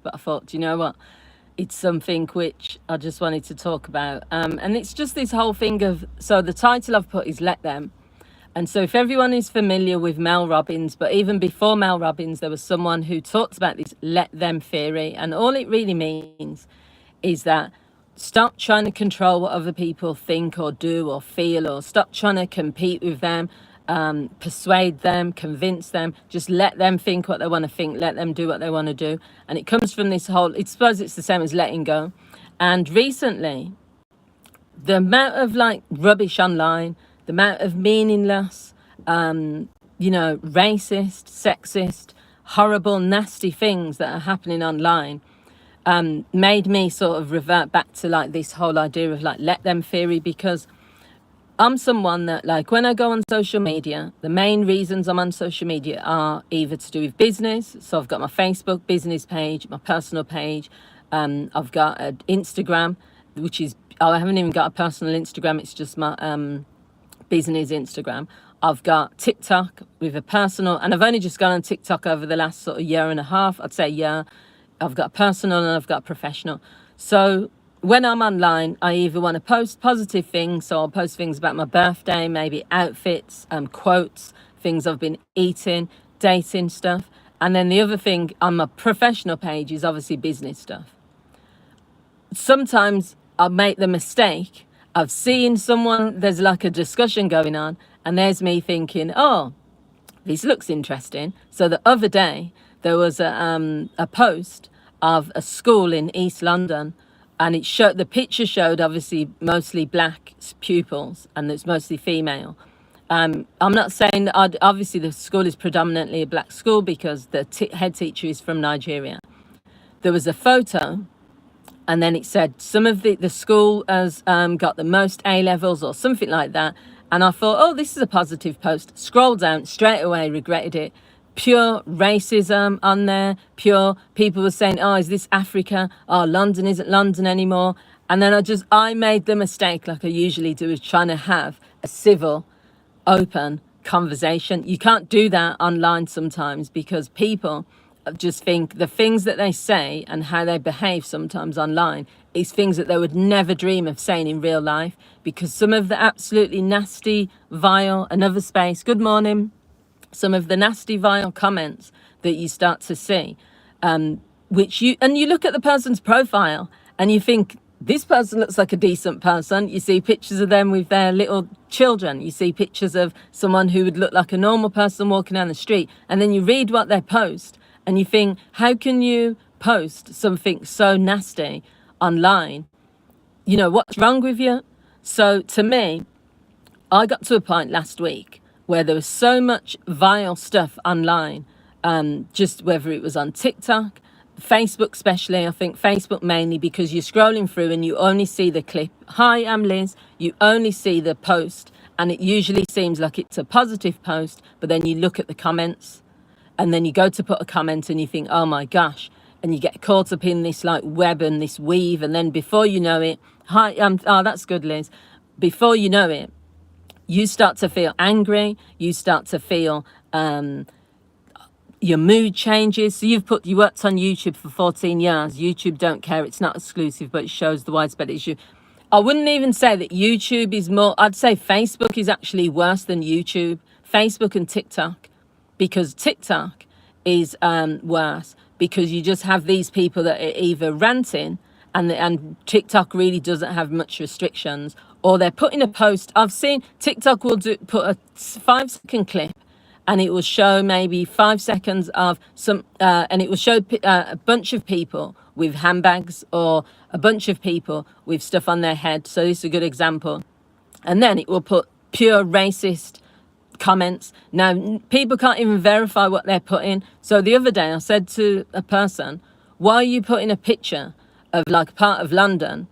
but I thought, do you know what? It's something which I just wanted to talk about. And it's just this whole thing of, so the title I've put is Let Them. And so if everyone is familiar with Mel Robbins, but even before Mel Robbins, there was someone who talked about this let them theory. And all it really means is that stop trying to control what other people think or do or feel, or stop trying to compete with them, persuade them, convince them. Just let them think what they want to think, let them do what they want to do. And it comes from this whole, I suppose it's the same as letting go. And recently, the amount of like rubbish online, the amount of meaningless, racist, sexist, horrible, nasty things that are happening online made me sort of revert back to like this whole idea of like let them theory, because I'm someone that, like, when I go on social media, the main reasons I'm on social media are either to do with business. So I've got my Facebook business page, my personal page. I've got an Instagram, which is, I haven't even got a personal Instagram. It's just my business Instagram. I've got TikTok with a personal, and I've only just gone on TikTok over the last sort of year and a half, I'd say year. I've got a personal and I've got a professional. So when I'm online, I either want to post positive things, so I'll post things about my birthday, maybe outfits, quotes, things I've been eating, dating stuff. And then the other thing on my professional page is obviously business stuff. Sometimes I'll make the mistake of seeing someone, there's like a discussion going on, and there's me thinking, oh, this looks interesting. So the other day, there was a post of a school in East London, and it showed, the picture showed obviously mostly black pupils, and it's mostly female. I'm not saying that obviously the school is predominantly a black school because the head teacher is from Nigeria. There was a photo, and then it said some of the school has got the most A levels or something like that. And I thought, oh, this is a positive post. Scroll down, straight away regretted it. Pure racism on there, pure people were saying, oh, is this Africa? Oh, London isn't London anymore. And then I made the mistake, like I usually do, is trying to have a civil, open conversation. You can't do that online sometimes because people just think the things that they say and how they behave sometimes online is things that they would never dream of saying in real life, because some of the absolutely nasty, vile, another space, good morning, some of the nasty, vile comments that you start to see, which you look at the person's profile and you think, this person looks like a decent person. You see pictures of them with their little children. You see pictures of someone who would look like a normal person walking down the street. And then you read what they post and you think, how can you post something so nasty online? You know, what's wrong with you? So to me, I got to a point last week where there was so much vile stuff online, just whether it was on TikTok, Facebook especially, I think Facebook mainly, because you're scrolling through and you only see the clip. Hi, I'm Liz. You only see the post, and it usually seems like it's a positive post, but then you look at the comments and then you go to put a comment and you think, oh my gosh, and you get caught up in this like web and this weave, and then before you know it, hi, oh, that's good, Liz. Before you know it, you start to feel angry, you start to feel your mood changes. So you worked on YouTube for 14 years. YouTube don't care, it's not exclusive, but it shows the widespread issue. I wouldn't even say that YouTube is more, I'd say Facebook is actually worse than YouTube, Facebook and TikTok, because TikTok is worse, because you just have these people that are either ranting, and TikTok really doesn't have much restrictions, or they're putting a post. I've seen TikTok will put a 5-second clip, and it will show maybe 5 seconds of some, and it will show a bunch of people with handbags or a bunch of people with stuff on their head. So this is a good example. And then it will put pure racist comments. Now, people can't even verify what they're putting. So the other day I said to a person, why are you putting a picture of like part of London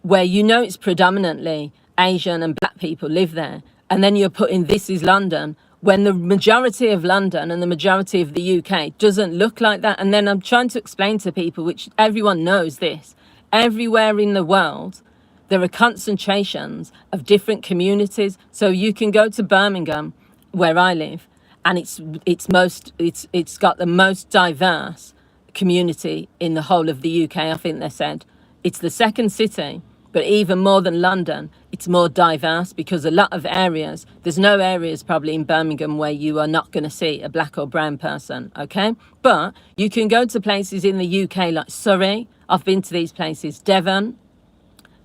where you know it's predominantly Asian and black people live there, and then you're putting this is London, when the majority of London and the majority of the UK doesn't look like that? And then I'm trying to explain to people, which everyone knows this, everywhere in the world, there are concentrations of different communities. So you can go to Birmingham, where I live, and it's got the most diverse community in the whole of the UK. I think they said it's the second city, but even more than London, it's more diverse because a lot of areas, there's no areas probably in Birmingham where you are not going to see a black or brown person, okay? But you can go to places in the UK like Surrey. I've been to these places, Devon,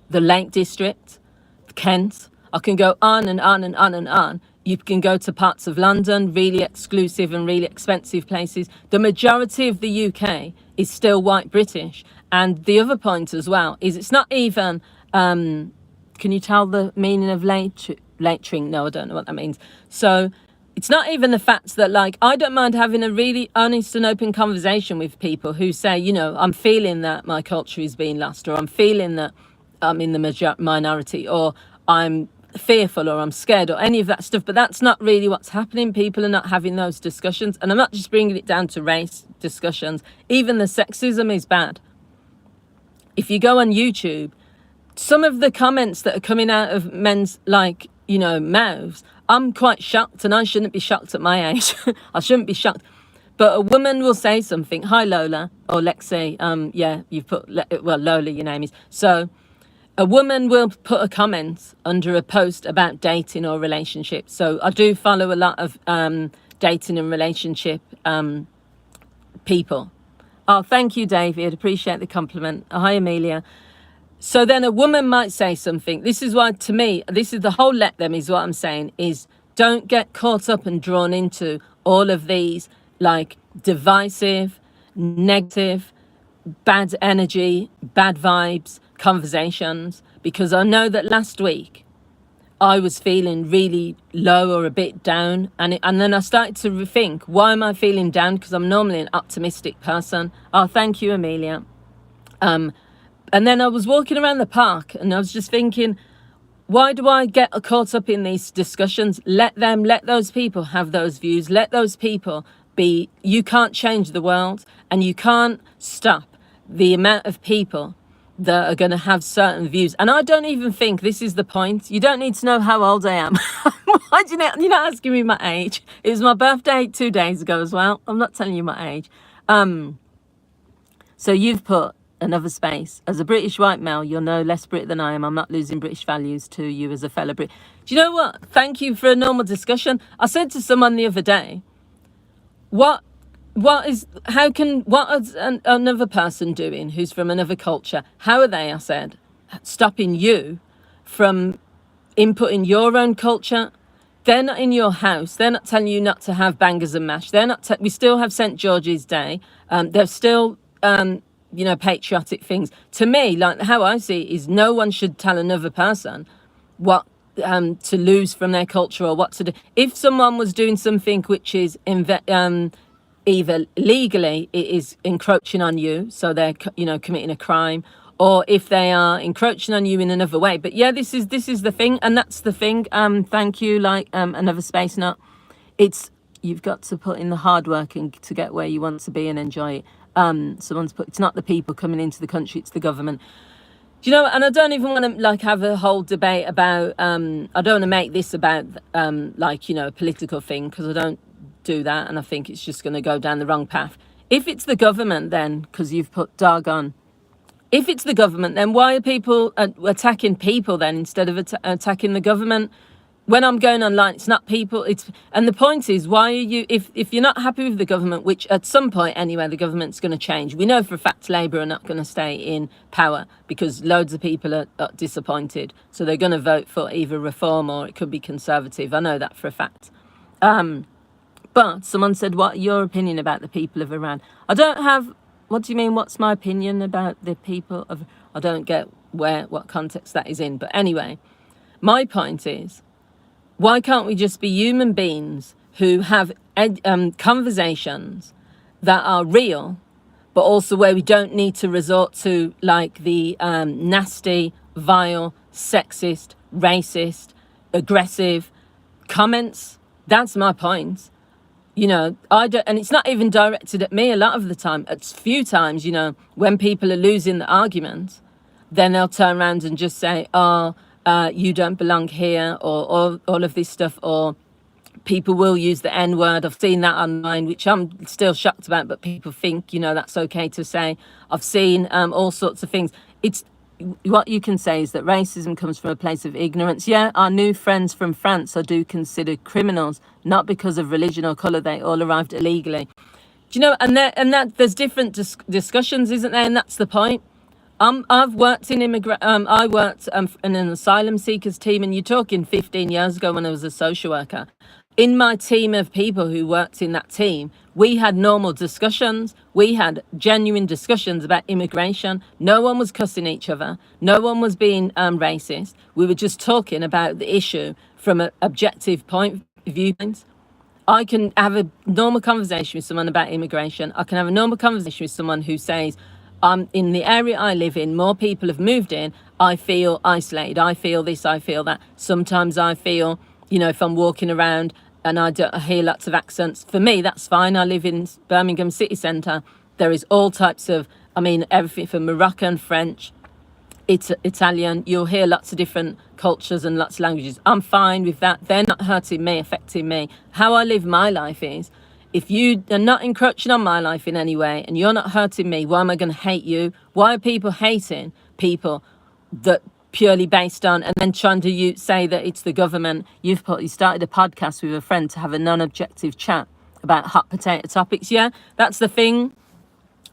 the Lake District, Kent. I can go on and on and on and on. You can go to parts of London, really exclusive and really expensive places. The majority of the UK is still white British. And the other point as well is it's not even, can you tell the meaning of latering? No, I don't know what that means. So it's not even the fact that, like, I don't mind having a really honest and open conversation with people who say, you know, I'm feeling that my culture is being lost, or I'm feeling that I'm in the minority, or I'm fearful, or I'm scared, or any of that stuff. But that's not really what's happening. People are not having those discussions. And I'm not just bringing it down to race discussions. Even the sexism is bad. If you go on YouTube, some of the comments that are coming out of men's, like, you know, mouths, I'm quite shocked, and I shouldn't be shocked at my age. I shouldn't be shocked. But a woman will say something, hi Lola, or Lexi, yeah, you've put, well, Lola, your name is. So a woman will put a comment under a post about dating or relationships. So I do follow a lot of dating and relationship people. Oh, thank you, David. Appreciate the compliment. Hi, Amelia. So then a woman might say something. This is why, to me, this is the whole let them is what I'm saying, is don't get caught up and drawn into all of these, like, divisive, negative, bad energy, bad vibes, conversations. Because I know that last week I was feeling really low or a bit down. And then I started to rethink, why am I feeling down? Because I'm normally an optimistic person. Oh, thank you, Amelia. And then I was walking around the park and I was just thinking, why do I get caught up in these discussions? Let those people have those views. Let those people be. You can't change the world, and you can't stop the amount of people that are going to have certain views. And I don't even think this is the point. You don't need to know how old I am. Why do you're not asking me my age? It was my birthday 2 days ago as well. I'm not telling you my age. So you've put another space. As a British white male, you're no less Brit than I am. I'm not losing British values to you as a fellow Brit. Do you know what? Thank you for a normal discussion. I said to someone the other day, what is another person doing who's from another culture? How are they, I said, stopping you from inputting your own culture? They're not in your house. They're not telling you not to have bangers and mash. They're not. We still have St. George's Day. They're still, patriotic things. To me, like, how I see it is, no one should tell another person what to lose from their culture or what to do. If someone was doing something which is either legally it is encroaching on you, so they're committing a crime, or if they are encroaching on you in another way. But yeah, this is the thing, and that's the thing. Thank you, like, another space nut. It's, you've got to put in the hard work to get where you want to be and enjoy it. Someone's put, it's not the people coming into the country, it's the government. Do you know, and I don't even want to, like, have a whole debate about, I don't want to make this about, a political thing, because I don't do that, and I think it's just going to go down the wrong path. If it's the government, then, because you've put doggone, if it's the government, then why are people attacking people then instead of attacking the government? When I'm going online, it's not people. And the point is, why are you? If you're not happy with the government, which at some point anyway, the government's going to change. We know for a fact Labour are not going to stay in power because loads of people are disappointed. So they're going to vote for either Reform or it could be Conservative. I know that for a fact. But someone said, "What your opinion about the people of Iran?" I don't have. What do you mean? What's my opinion about the people of? I don't get what context that is in. But anyway, my point is, why can't we just be human beings who have conversations that are real, but also where we don't need to resort to, like, the nasty, vile, sexist, racist, aggressive comments? That's my point. I don't, and it's not even directed at me a lot of the time. It's few times, when people are losing the argument, then they'll turn around and just say, oh, you don't belong here, or all of this stuff, or People will use the N word. I've seen that online, which I'm still shocked about, but people think, that's okay to say. I've seen all sorts of things. It's what you can say is that racism comes from a place of ignorance. Yeah, our new friends from France I do consider criminals, not because of religion or colour. They all arrived illegally. Do you know? And that there's different discussions, isn't there? And that's the point. I've worked in I worked in an asylum seekers team, and you're talking 15 years ago when I was a social worker. In my team of people who worked in that team, we had normal discussions. We had genuine discussions about immigration. No one was cussing each other. No one was being racist. We were just talking about the issue from an objective point of view. I can have a normal conversation with someone about immigration. I can have a normal conversation with someone who says, in the area I live in, more people have moved in. I feel isolated. I feel this, I feel that. Sometimes I feel, if I'm walking around and I hear lots of accents, for me, that's fine. I live in Birmingham city centre. There is all types of, everything from Moroccan, French, Italian. You'll hear lots of different cultures and lots of languages. I'm fine with that. They're not hurting me, affecting me. How I live my life is, if you are not encroaching on my life in any way and you're not hurting me, why am I going to hate you? Why are people hating people that purely based on, and then trying to say that it's the government? You started a podcast with a friend to have a non-objective chat about hot potato topics. Yeah, that's the thing.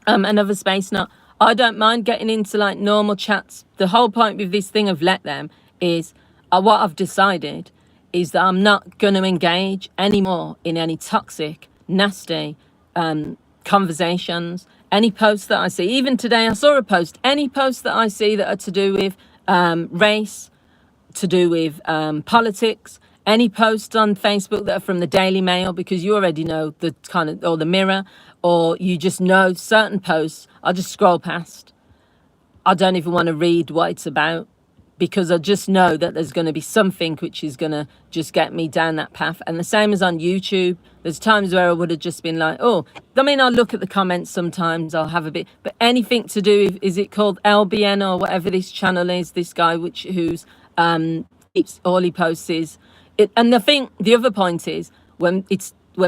Another space not. I don't mind getting into like normal chats. The whole point with this thing of let them is what I've decided is that I'm not going to engage anymore in any toxic, nasty conversations. Any posts that I see, even today I saw a post, any posts that I see that are to do with race, to do with politics, any posts on Facebook that are from the Daily Mail, because you already know the kind of, or the Mirror, or you just know certain posts, I just scroll past. I don't even want to read what it's about, because I just know that there's going to be something which is going to just get me down that path. And the same as on YouTube. There's times where I would have just been like, I'll look at the comments sometimes, I'll have a bit, but anything to do with, is it called LBN or whatever this channel is, this guy who's all he posts is it. And the other point is when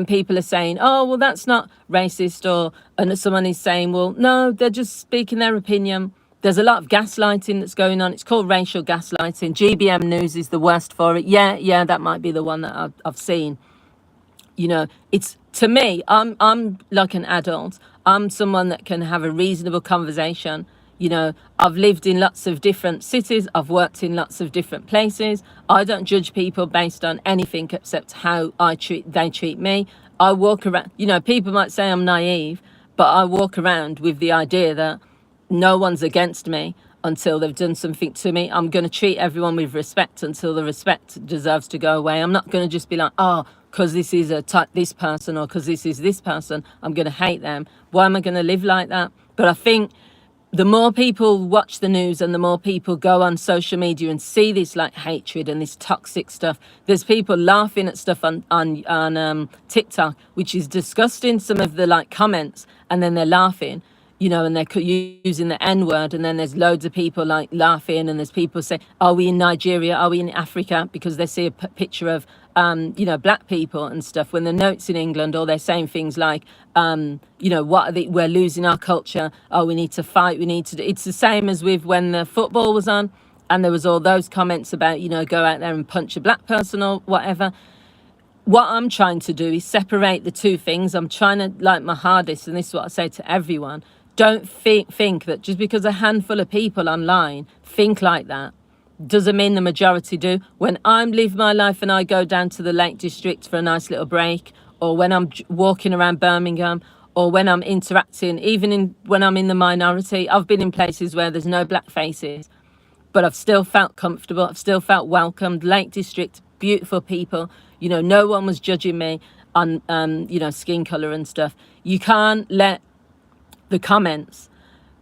people are saying, oh, well, that's not racist, and someone is saying, well, no, they're just speaking their opinion. There's a lot of gaslighting that's going on. It's called racial gaslighting. GBM News is the worst for it. Yeah, that might be the one that I've seen. It's, to me, I'm like an adult. I'm someone that can have a reasonable conversation. I've lived in lots of different cities. I've worked in lots of different places. I don't judge people based on anything except how they treat me. I walk around, people might say I'm naive, but I walk around with the idea that no one's against me until they've done something to me. I'm going to treat everyone with respect until the respect deserves to go away. I'm not going to just be like, because this is this person, or because this is this person, I'm going to hate them. Why am I going to live like that? But I think the more people watch the news and the more people go on social media and see this like hatred and this toxic stuff, there's people laughing at stuff on TikTok, which is disgusting, some of the like comments, and then they're laughing. And they're using the N word, and then there's loads of people like laughing, and there's people say, are we in Nigeria? Are we in Africa? Because they see a picture of, black people and stuff when the notes in England, or they're saying things like, we're losing our culture. Oh, we need to fight. We need to do. It's the same as with when the football was on, and there was all those comments about, go out there and punch a black person or whatever. What I'm trying to do is separate the two things. I'm trying to, like my hardest, and this is what I say to everyone. Don't think that just because a handful of people online think like that doesn't mean the majority do. When I live my life and I go down to the Lake District for a nice little break, or when I'm walking around Birmingham, or when I'm interacting, when I'm in the minority, I've been in places where there's no black faces, but I've still felt comfortable. I've still felt welcomed. Lake District, beautiful people. No one was judging me on, skin color and stuff. You can't let the comments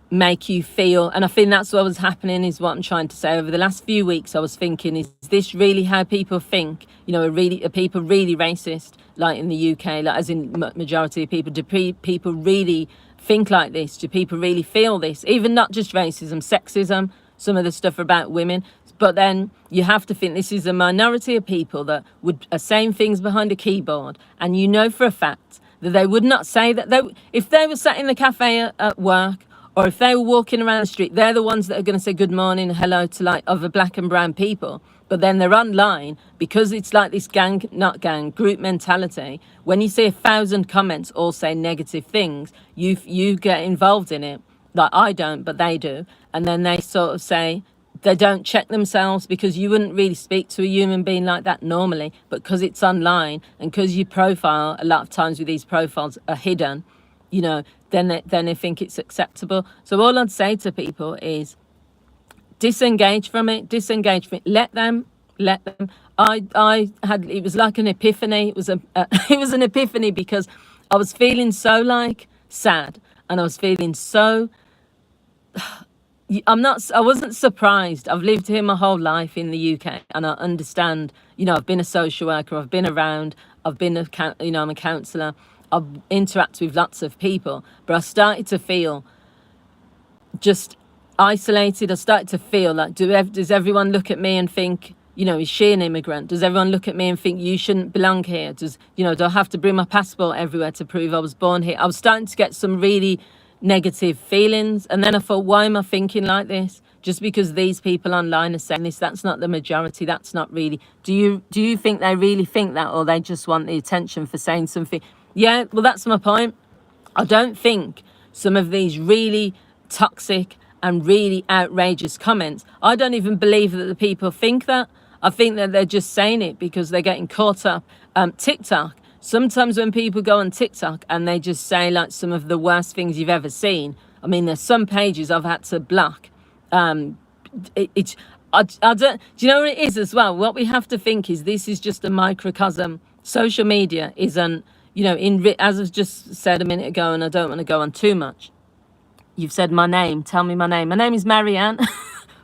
make you feel, and I think that's what was happening, is what I'm trying to say. Over the last few weeks I was thinking, is this really how people think? Are people really racist, like in the UK, like as in majority of people? Do people really think like this? Do people really feel this? Even not just racism, sexism, some of the stuff about women. But then you have to think this is a minority of people that are saying things behind a keyboard, and you know for a fact that they would not say that. If they were sat in the cafe at work, or if they were walking around the street, they're the ones that are going to say good morning, hello to like other black and brown people. But then they're online, because it's like this group mentality. When you see 1,000 comments all saying negative things, you get involved in it. Like I don't, but they do. And then they sort of say, they don't check themselves, because you wouldn't really speak to a human being like that normally, but because it's online and because your profile, a lot of times with these profiles, are hidden, then they think it's acceptable. So all I'd say to people is disengage from it. Let them. It was like an epiphany. It was an epiphany, because I was feeling so like sad, and I was feeling so. I wasn't surprised. I've lived here my whole life in the UK, and I understand, I've been a social worker, I've been around, I'm a counsellor, I've interacted with lots of people, but I started to feel just isolated. I started to feel like, does everyone look at me and think, is she an immigrant? Does everyone look at me and think you shouldn't belong here? Do I have to bring my passport everywhere to prove I was born here? I was starting to get some really negative feelings, and then I thought, why am I thinking like this? Just because these people online are saying this, that's not the majority. That's not really. Do you think they really think that, or they just want the attention for saying something? Yeah, well, that's my point. I don't think some of these really toxic and really outrageous comments, I don't even believe that the people think that. I think that they're just saying it because they're getting caught up. TikTok, sometimes when people go on TikTok and they just say like some of the worst things you've ever seen, I mean, there's some pages I've had to block. I don't. Do you know what it is as well? What we have to think is this is just a microcosm. Social media isn't, as I've just said a minute ago, and I don't want to go on too much. You've said my name. Tell me my name. My name is Marianne.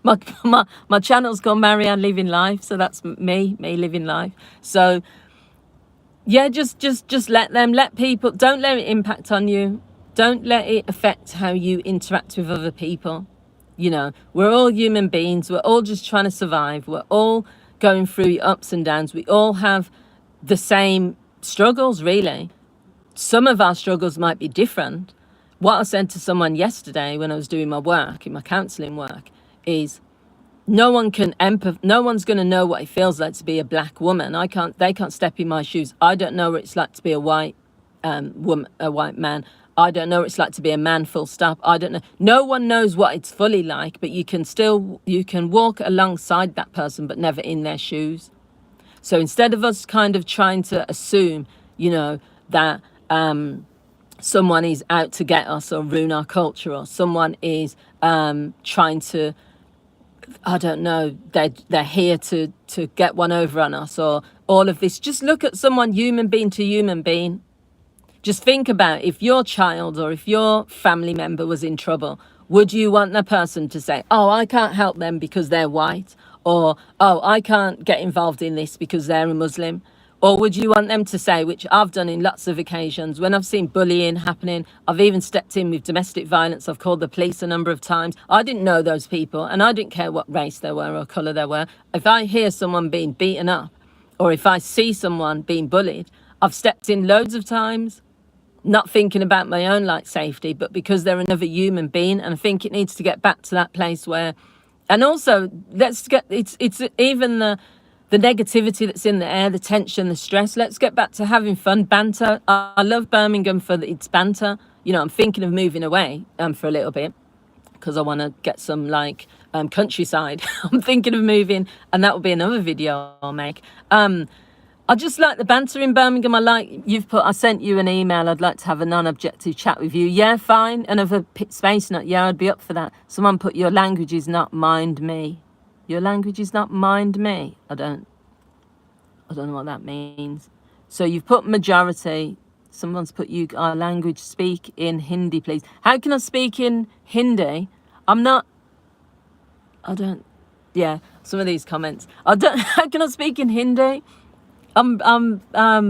my channel's called Marianne Living Life, so that's me living life. So yeah, just let people, don't let it impact on you. Don't let it affect how you interact with other people. We're all human beings. We're all just trying to survive. We're all going through ups and downs. We all have the same struggles, really. Some of our struggles might be different. What I said to someone yesterday when I was doing my work, in my counselling work, is no one's going to know what it feels like to be a black woman. They can't step in my shoes. I don't know what it's like to be a white woman, a white man. I don't know what it's like to be a man, full stop. I don't know. No one knows what it's fully like, but you can walk alongside that person, but never in their shoes. So instead of us kind of trying to assume, that someone is out to get us or ruin our culture, or someone is trying to, I don't know, they're here to get one over on us, or all of this. Just look at someone human being to human being. Just think about if your child or if your family member was in trouble, would you want the person to say, oh, I can't help them because they're white, or oh, I can't get involved in this because they're a Muslim? Or would you want them to say, which I've done in lots of occasions, when I've seen bullying happening, I've even stepped in with domestic violence, I've called the police a number of times. I didn't know those people, and I didn't care what race they were or colour they were. If I hear someone being beaten up, or if I see someone being bullied, I've stepped in loads of times, not thinking about my own safety, but because they're another human being. And I think it needs to get back to that place where, and also it's even the negativity that's in the air, the tension, the stress. Let's get back to having fun, banter. I love Birmingham for its banter. I'm thinking of moving away for a little bit because I want to get some countryside. I'm thinking of moving, and that will be another video I'll make. I just like the banter in Birmingham. I sent you an email. I'd like to have a non-objective chat with you. Yeah, fine. Another space note. Yeah, I'd be up for that. Someone put, your language is not mind me. Your language is not mind me. I don't know what that means. So you've put majority. Someone's put, our language, speak in Hindi, please. How can I speak in Hindi? Yeah, some of these comments. How can I speak in Hindi? I'm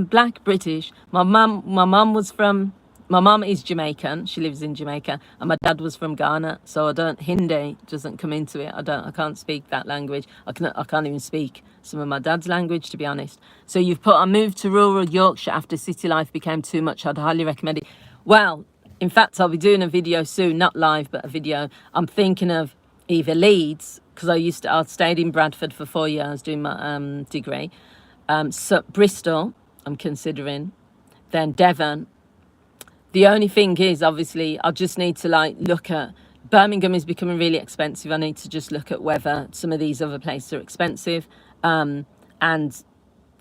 Black British. My mum was from my mum is Jamaican. She lives in Jamaica, and my dad was from Ghana. So I don't Hindi doesn't come into it. I can't speak that language. I can't even speak some of my dad's language, to be honest. So you've put, I moved to rural Yorkshire after city life became too much. I'd highly recommend it. Well, in fact, I'll be doing a video soon, not live, but a video. I'm thinking of either Leeds, because I stayed in Bradford for 4 years doing my degree. So Bristol, I'm considering, then Devon. The only thing is, obviously, I just need to like look at, Birmingham is becoming really expensive. I need to just look at whether some of these other places are expensive. And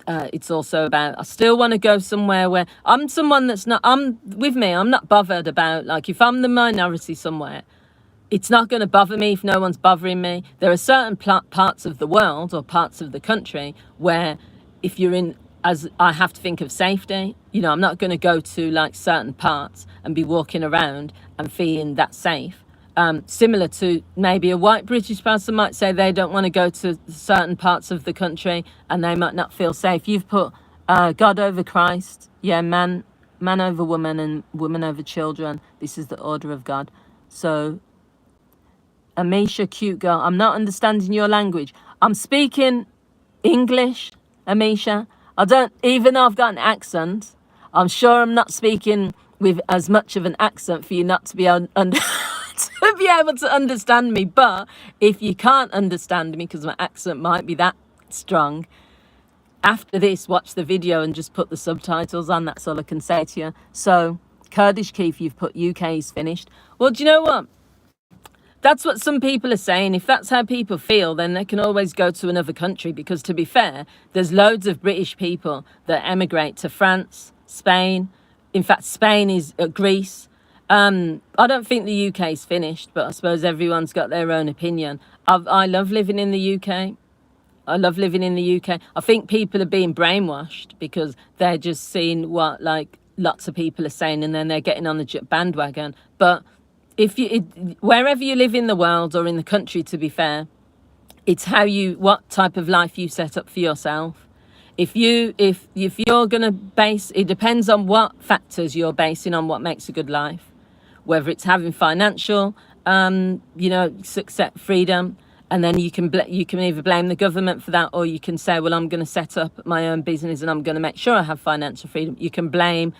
it's also about, I still want to go somewhere where I'm someone that's not, I'm not bothered about, like, if I'm the minority somewhere, it's not going to bother me if no one's bothering me. There are certain parts of the world or parts of the country where if you're in, as I have to think of safety, you know, I'm not going to go to like certain parts and be walking around and feeling that safe. Similar to maybe a white British person might say they don't want to go to certain parts of the country and they might not feel safe. You've put God over Christ, yeah, man over woman and woman over children. This is the order of God. So, Amisha, cute girl, I'm not understanding your language. I'm speaking English, Amisha. I don't, even though I've got an accent, I'm sure I'm not speaking with as much of an accent for you not to be able to be able to understand me. But if you can't understand me because my accent might be that strong, after this, watch the video and just put the subtitles on. That's all I can say to you. So, Kurdish Keith, you've put UK is finished. Well, do you know what? That's what some people are saying. If that's how people feel, then they can always go to another country, because to be fair, there's loads of British people that emigrate to France, Spain. In fact, Spain is Greece. I don't think the UK is finished, but I suppose everyone's got their own opinion. I love living in the UK. I love living in the UK. I think people are being brainwashed because they're just seeing what like lots of people are saying, and then they're getting on the bandwagon. But if wherever you live in the world or in the country, to be fair, it's what type of life you set up for yourself. If you're gonna base, it depends on what factors you're basing on what makes a good life, whether it's having financial, success, freedom, and then you can either blame the government for that, or you can say, well, I'm going to set up my own business and I'm going to make sure I have financial freedom. You can blame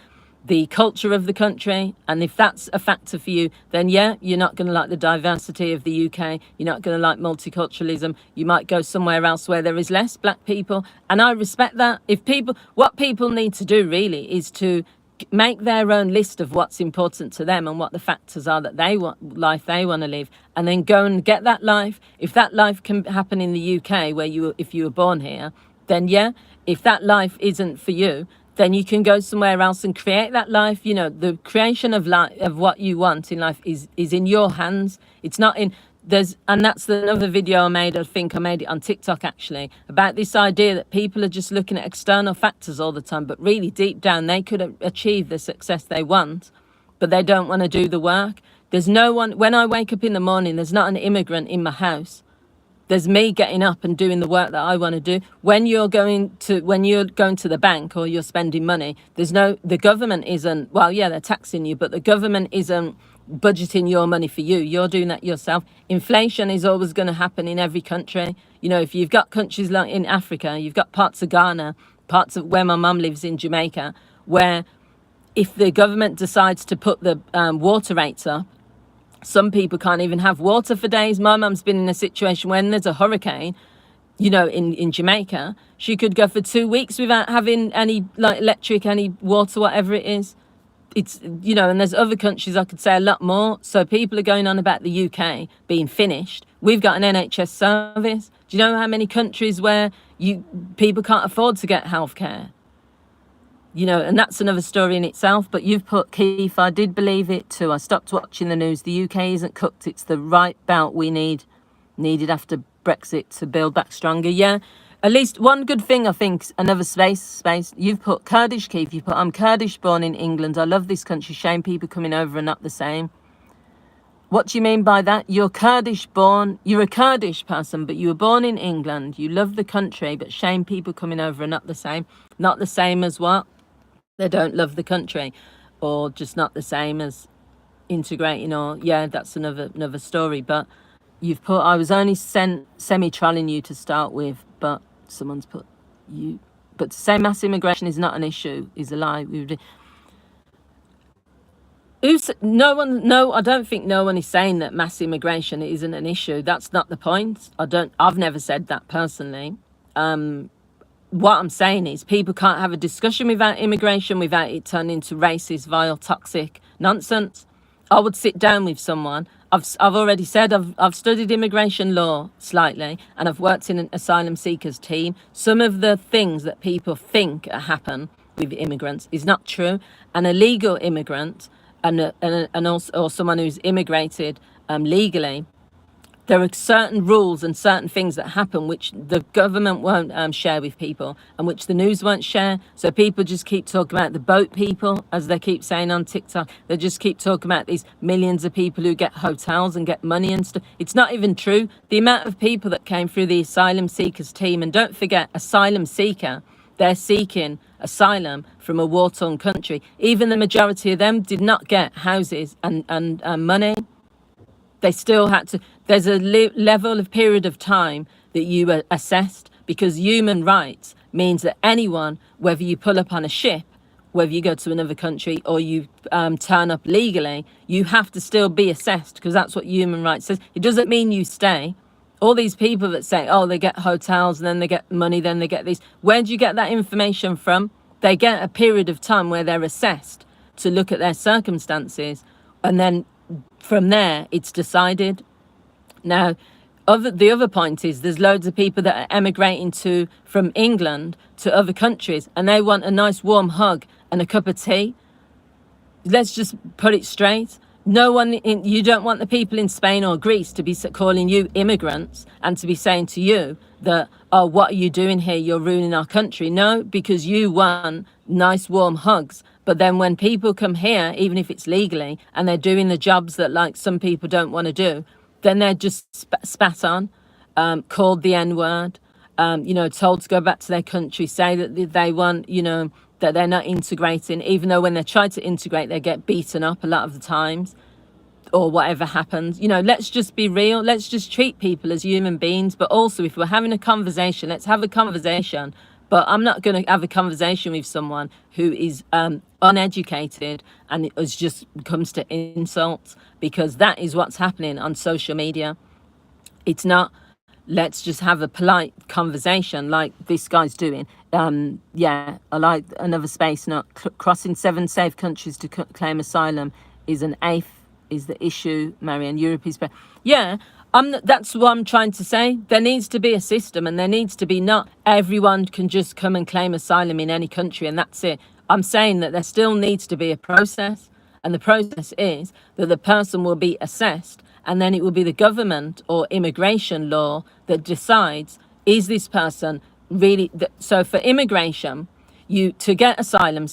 the culture of the country, and if that's a factor for you, then yeah, you're not going to like the diversity of the UK, you're not going to like multiculturalism, you might go somewhere else where there is less black people, and I respect that. What people need to do really is to make their own list of what's important to them and what the factors are that they want to live, and then go and get that life. If that life can happen in the UK if you were born here, then yeah. If that life isn't for you, then you can go somewhere else and create that life. You know, the creation of what you want in life is in your hands. It's not in and that's another video I made. I think I made it on TikTok actually, about this idea that people are just looking at external factors all the time, but really deep down they could achieve the success they want, but they don't want to do the work. There's no one, when I wake up in the morning, there's not an immigrant in my house. There's me getting up and doing the work that I want to do. When you're going to the bank or you're spending money, the government isn't, well, yeah, they're taxing you, but the government isn't budgeting your money for you. You're doing that yourself. Inflation is always going to happen in every country. You know, if you've got countries like in Africa, you've got parts of Ghana, parts of where my mum lives in Jamaica, where if the government decides to put the water rates up, some people can't even have water for days. My mum's been in a situation when there's a hurricane, you know, in Jamaica, she could go for 2 weeks without having any like electric, any water, whatever it is. It's, you know, and there's other countries I could say a lot more. So people are going on about the UK being finished. We've got an NHS service. Do you know how many countries where people can't afford to get healthcare? You know, and that's another story in itself. But you've put, Keith, I did believe it too. I stopped watching the news. The UK isn't cooked. It's the right belt we needed after Brexit to build back stronger. Yeah, at least one good thing, I think, another space. You've put Kurdish, Keith. You've put, I'm Kurdish, born in England. I love this country. Shame people coming over are not the same. What do you mean by that? You're Kurdish born. You're a Kurdish person, but you were born in England. You love the country, but shame people coming over are not the same. Not the same as what? They don't love the country. or just not the same as integrating, or yeah, that's another story. But you've put, I was only semi-trolling you to start with, but someone's put you, but to say mass immigration is not an issue is a lie. No one, no, I don't think no one is saying that mass immigration isn't an issue. That's not the point. I've never said that personally. What I'm saying is people can't have a discussion without immigration without it turning into racist, vile, toxic nonsense. I would sit down with someone. I've already said I've studied immigration law slightly, and I've worked in an asylum seekers team. Some of the things that people think happen with immigrants is not true. An illegal immigrant and also, or someone who's immigrated legally, there are certain rules and certain things that happen which the government won't share with people, and which the news won't share. So people just keep talking about the boat people, as they keep saying on TikTok. They just keep talking about these millions of people who get hotels and get money and stuff. It's not even true. The amount of people that came through the asylum seekers team, and don't forget, asylum seeker, they're seeking asylum from a war-torn country. Even the majority of them did not get houses and money. They still had to, there's a level of period of time that you are assessed, because human rights means that anyone, whether you pull up on a ship, whether you go to another country or you turn up legally, you have to still be assessed, because that's what human rights says. It doesn't mean you stay. All these people that say, oh, they get hotels and then they get money, then they get these. Where do you get that information from? They get a period of time where they're assessed to look at their circumstances, and then from there it's decided. Now, the other point is there's loads of people that are emigrating from England to other countries, and they want a nice warm hug and a cup of tea. Let's just put it straight. You don't want the people in Spain or Greece to be calling you immigrants and to be saying to you that, oh, what are you doing here? You're ruining our country. No, because you want nice warm hugs. But then when people come here, even if it's legally, and they're doing the jobs that like some people don't want to do, then they're just spat on, called the N-word, told to go back to their country, say that they want, that they're not integrating, even though when they try to integrate, they get beaten up a lot of the times, or whatever happens. Let's just be real. Let's just treat people as human beings. But also, if we're having a conversation, let's have a conversation. But I'm not going to have a conversation with someone who is uneducated and it just comes to insults, because that is what's happening on social media. It's not, let's just have a polite conversation like this guy's doing. I like another space note. Crossing 7 safe countries to claim asylum is the issue, Marianne. Europe is better. Yeah, that's what I'm trying to say. There needs to be a system, and there needs to be, not everyone can just come and claim asylum in any country and that's it. I'm saying that there still needs to be a process, and the process is that the person will be assessed, and then it will be the government or immigration law that decides, is this person really... So for immigration, to get asylum,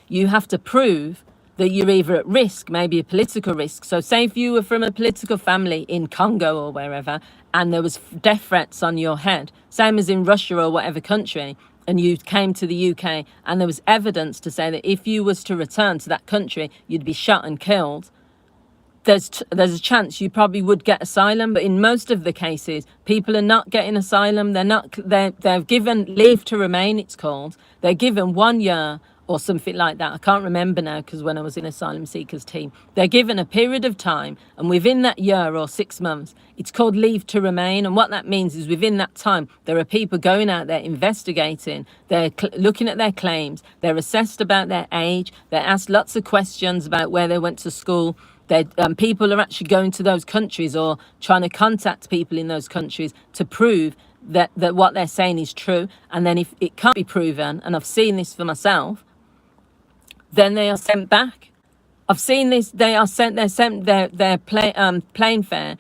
you have to prove that you're either at risk, maybe a political risk. So say if you were from a political family in Congo or wherever, and there was death threats on your head, same as in Russia or whatever country, and you came to the UK and there was evidence to say that if you was to return to that country, you'd be shot and killed, there's a chance you probably would get asylum. But in most of the cases, people are not getting asylum. They're given leave to remain, it's called. They're given 1 year or something like that. I can't remember now, because when I was in asylum seekers team, they're given a period of time, and within that year or 6 months, it's called leave to remain. And what that means is within that time, there are people going out there investigating, they're looking at their claims, they're assessed about their age, they're asked lots of questions about where they went to school. People are actually going to those countries or trying to contact people in those countries to prove that what they're saying is true. And then if it can't be proven, and I've seen this for myself, then they are sent back. I've seen this. They're sent their plane fare.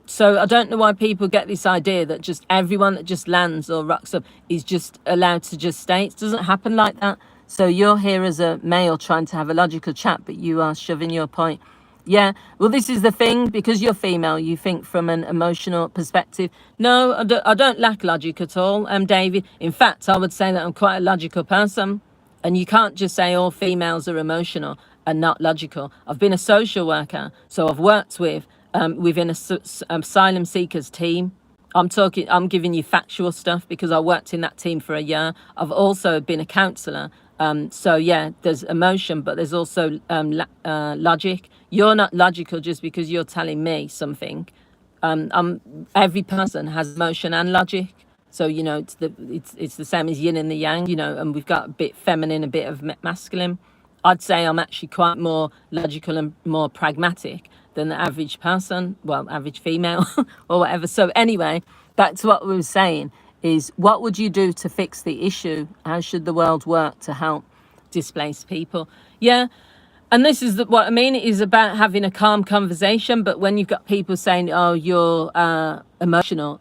So I don't know why people get this idea that just everyone that just lands or rocks up is just allowed to just stay. It doesn't happen like that. So you're here as a male trying to have a logical chat, but you are shoving your point. Yeah, well, this is the thing, because you're female, you think from an emotional perspective. No, I don't lack logic at all, David. In fact, I would say that I'm quite a logical person. And you can't just say all females are emotional and not logical. I've been a social worker, so I've worked with within a asylum seekers team. I'm giving you factual stuff because I worked in that team for a year. I've also been a counsellor. So yeah, there's emotion, but there's also logic. You're not logical just because you're telling me something. Every person has emotion and logic. So it's the same as yin and the yang, and we've got a bit feminine, a bit of masculine. I'd say I'm actually quite more logical and more pragmatic than the average person, well, average female or whatever. So anyway, back to what we were saying is, what would you do to fix the issue? How should the world work to help displaced people? Yeah. And this is what I mean. It is about having a calm conversation. But when you've got people saying, oh, you're emotional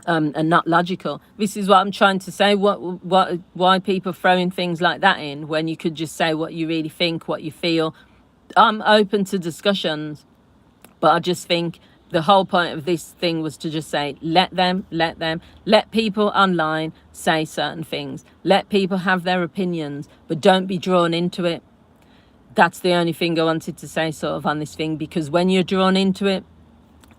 and not logical, this is what I'm trying to say. Why people throwing things like that in when you could just say what you really think, what you feel. I'm open to discussions, but I just think the whole point of this thing was to just say, let people online say certain things. Let people have their opinions, but don't be drawn into it. That's the only thing I wanted to say sort of on this thing, because when you're drawn into it,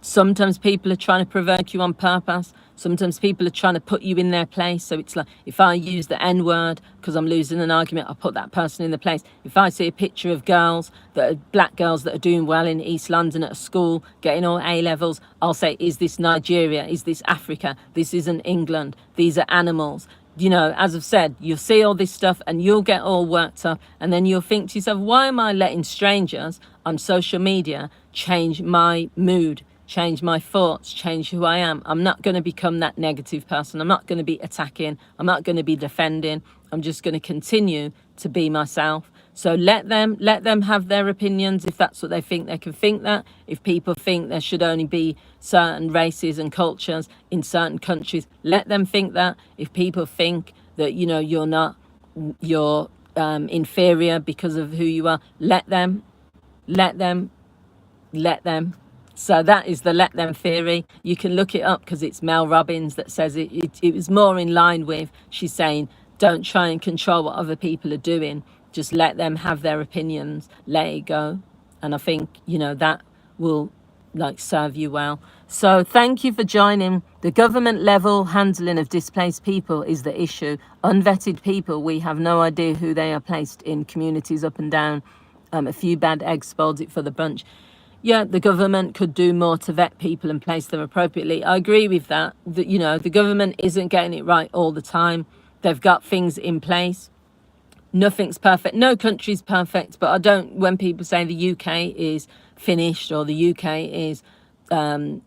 sometimes people are trying to provoke you on purpose. Sometimes people are trying to put you in their place. So it's like, if I use the N word because I'm losing an argument, I'll put that person in the place. If I see a picture of girls that are black girls that are doing well in East London at a school, getting all A levels, I'll say, is this Nigeria? Is this Africa? This isn't England. These are animals. As I've said, you'll see all this stuff and you'll get all worked up, and then you'll think to yourself, why am I letting strangers on social media change my mood, change my thoughts, change who I am? I'm not going to become that negative person. I'm not going to be attacking. I'm not going to be defending. I'm just going to continue to be myself. So let them have their opinions. If that's what they think, they can think that. If people think there should only be certain races and cultures in certain countries, let them think that. If people think that, you're inferior because of who you are, let them. So that is the let them theory. You can look it up because it's Mel Robbins that says it. It was more in line with, she's saying, don't try and control what other people are doing. Just let them have their opinions, let it go. And I think, that will serve you well. So thank you for joining. The government level handling of displaced people is the issue. Unvetted people, we have no idea who they are, placed in communities up and down. A few bad eggs spoiled it for the bunch. Yeah, the government could do more to vet people and place them appropriately. I agree with that. The government isn't getting it right all the time. They've got things in place. Nothing's perfect. No country's perfect, but when people say the UK is finished or the UK is, on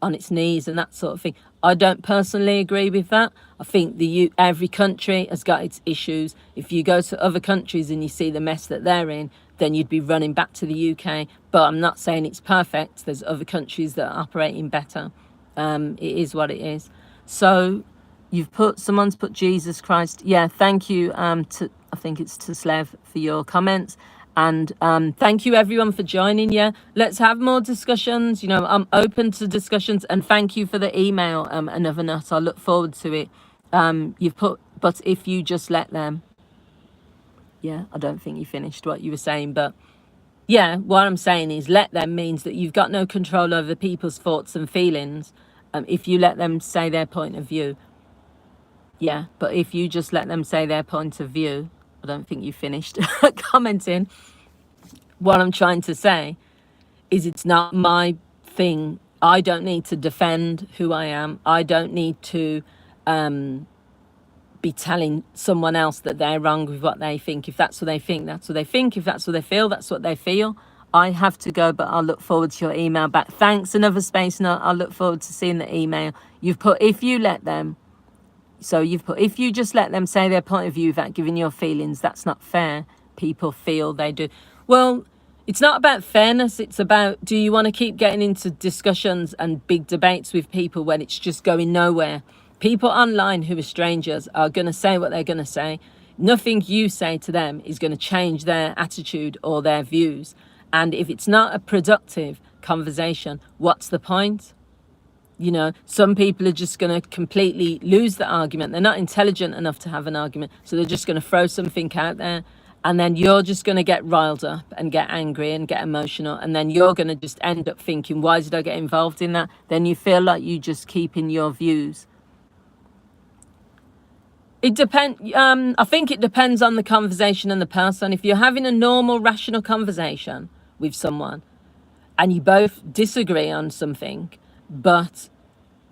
its knees and that sort of thing, I don't personally agree with that. I think every country has got its issues. If you go to other countries and you see the mess that they're in, then you'd be running back to the UK. But I'm not saying it's perfect. There's other countries that are operating better. It is what it is. So someone's put Jesus Christ. Yeah, thank you I think it's to Slev for your comments. And thank you everyone for joining. Yeah, let's have more discussions. I'm open to discussions, and thank you for the email, Another Nut. I look forward to it. You've put, but if you just let them. Yeah, I don't think you finished what you were saying, but yeah, what I'm saying is let them means that you've got no control over people's thoughts and feelings. If you let them say their point of view. Yeah, but if you just let them say their point of view, I don't think you finished commenting. What I'm trying to say is it's not my thing. I don't need to defend who I am. I don't need to be telling someone else that they're wrong with what they think. If that's what they think, that's what they think. If that's what they feel, that's what they feel. I have to go, but I'll look forward to your email back. Thanks, Another Space Note. I'll look forward to seeing the email. You've put, if you let them. So you've put, if you just let them say their point of view without giving your feelings, that's not fair. People feel they do. Well, it's not about fairness. It's about, do you want to keep getting into discussions and big debates with people when it's just going nowhere? People online who are strangers are going to say what they're going to say. Nothing you say to them is going to change their attitude or their views. And if it's not a productive conversation, what's the point? You know, some people are just going to completely lose the argument. They're not intelligent enough to have an argument, so they're just going to throw something out there, and then you're just going to get riled up and get angry and get emotional, and then you're going to just end up thinking, why did I get involved in that? Then you feel like you just keeping your views. It depends. I think it depends on the conversation and the person. If you're having a normal, rational conversation with someone, and you both disagree on something, but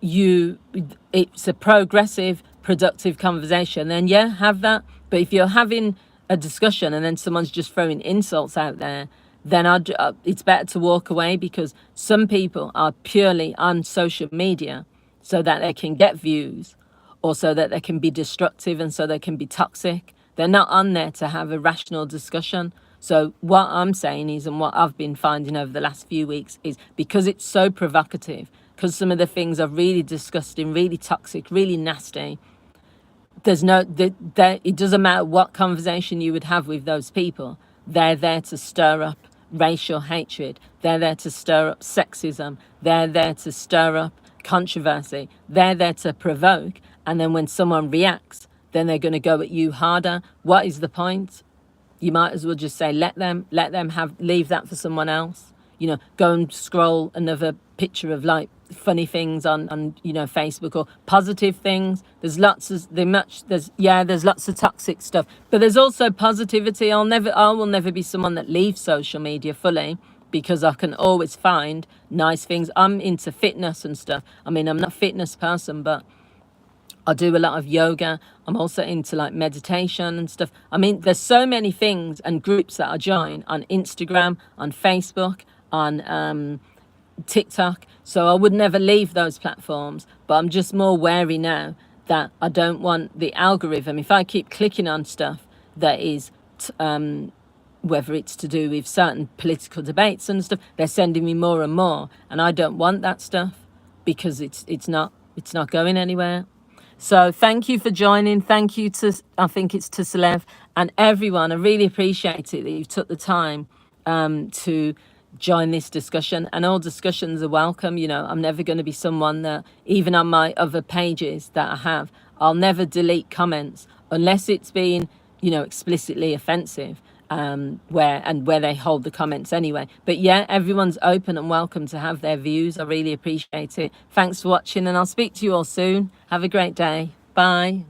it's a progressive, productive conversation, then yeah, have that. But if you're having a discussion and then someone's just throwing insults out there, then it's better to walk away, because some people are purely on social media so that they can get views, or so that they can be destructive and so they can be toxic. They're not on there to have a rational discussion. So what I'm saying is, and what I've been finding over the last few weeks is, because it's so provocative, because some of the things are really disgusting, really toxic, really nasty, it doesn't matter what conversation you would have with those people. They're there to stir up racial hatred. They're there to stir up sexism. They're there to stir up controversy. They're there to provoke. And then when someone reacts, then they're going to go at you harder. What is the point? You might as well just say, leave that for someone else. You know, go and scroll another picture of like funny things on Facebook, or positive things. There's lots of toxic stuff, but there's also positivity. I will never be someone that leaves social media fully, because I can always find nice things. I'm into fitness and stuff. I mean, I'm not a fitness person, but I do a lot of yoga. I'm also into like meditation and stuff. I mean, there's so many things and groups that I join on Instagram, on Facebook, on TikTok. So I would never leave those platforms, but I'm just more wary now that I don't want the algorithm. If I keep clicking on stuff that is, whether it's to do with certain political debates and stuff, they're sending me more and more, and I don't want that stuff, because it's not going anywhere. So thank you for joining. Thank you to, I think it's to Salev and everyone. I really appreciate it that you took the time to join this discussion, and all discussions are welcome. You know, I'm never going to be someone that, even on my other pages that I have, I'll never delete comments unless it's been, explicitly offensive, where they hold the comments anyway. But yeah, everyone's open and welcome to have their views. I really appreciate it. Thanks for watching, and I'll speak to you all soon. Have a great day. Bye.